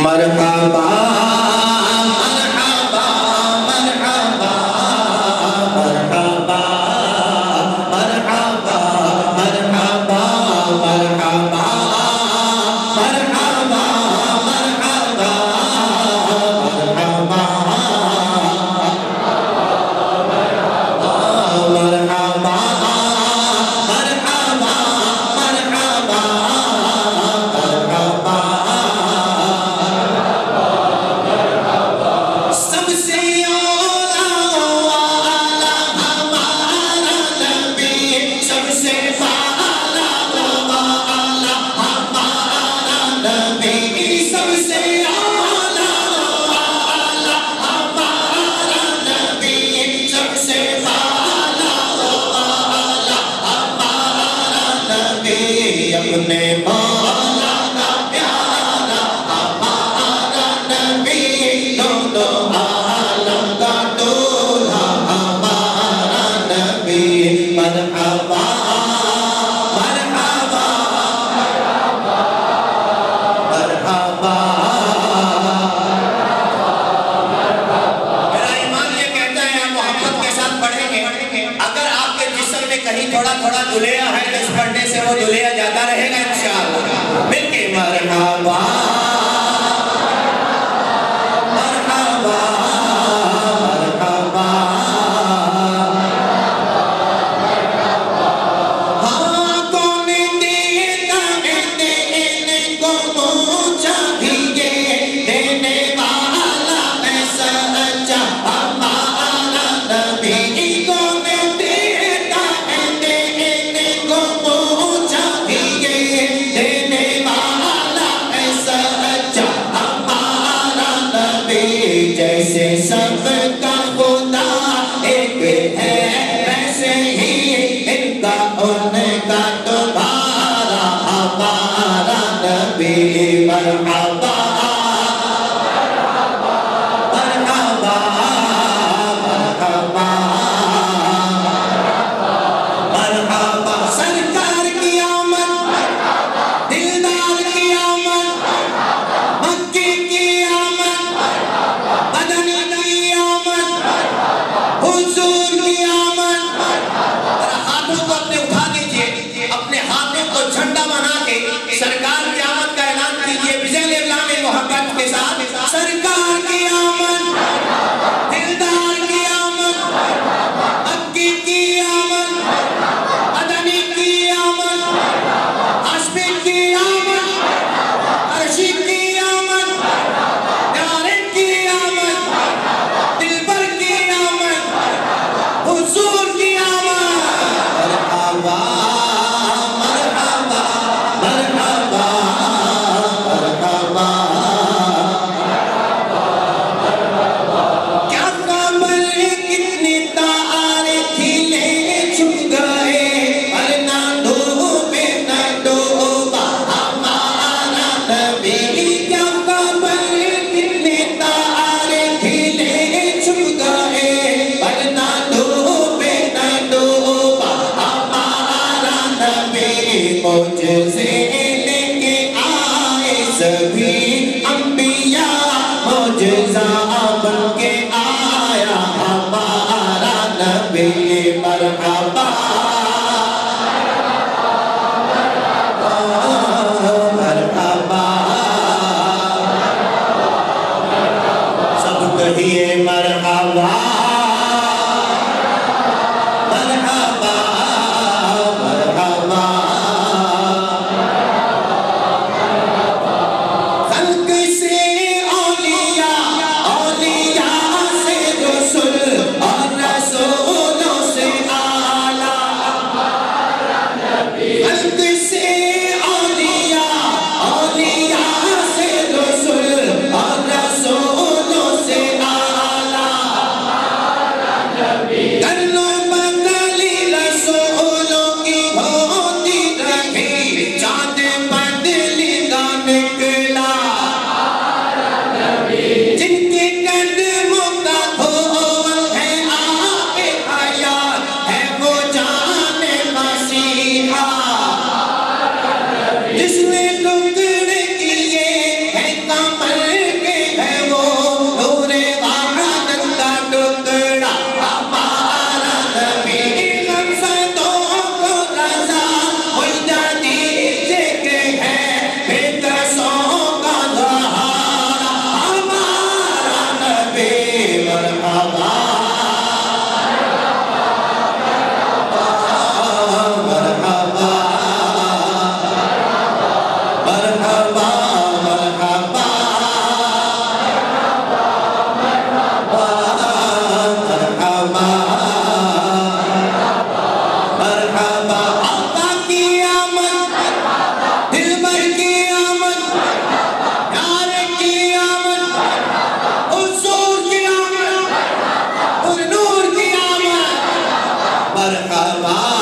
مرحبا تھوڑا تھوڑا دلیا ہے تو اس پڑھنے سے وہ دلیا جاتا رہے گا انشاءاللہ مل کے مرحبا مرحبا مرحبا ہاں کون دیتا ان کو پوچھا بھیجے دینے والا ایسا اچھا ہمارا نبی کون جیسے سب کا خدا ایک ہے ویسے ہی ان کا ان کا تمہارا ہمارا نبی مرحبا مرحبا مرحبا مرحبا سرکار کی آمد دلدار کی آمد مکے کی آمد مدنی کی آمد حضور کی آمد ہاتھوں کو اپنے اٹھا دیجئے اپنے ہاتھوں کو جھنڈا بنا کے سرکار کی آمد کا اعلان کیجئے بزیل اعلان محبت کے ساتھ سرکار کی آمد دلدار کی آمد مکی کی آمد مدنی کی آمد عاشقی کی آمد عرشی کی آمد پیارے کی آمد دلبر کی آمد حضور کی آمد مرحبا مرحبا مرحبا مرحبا کیا قابل کتنی تارے کھلے چھپ گئے ورنہ ڈوبے نہ ڈوبا ہمارا نبی کیا قابل کتنی تارے کھلے چھپ گئے ورنہ ڈوبے نہ ڈوبا ہمارا نبی معجزے لے کے آئے سبھی انبیاء معجزہ بن کے آیا ہمارا نبی مرحبا مرحبا سب کہیے مرحبا مرحبا مرحبا مرحبا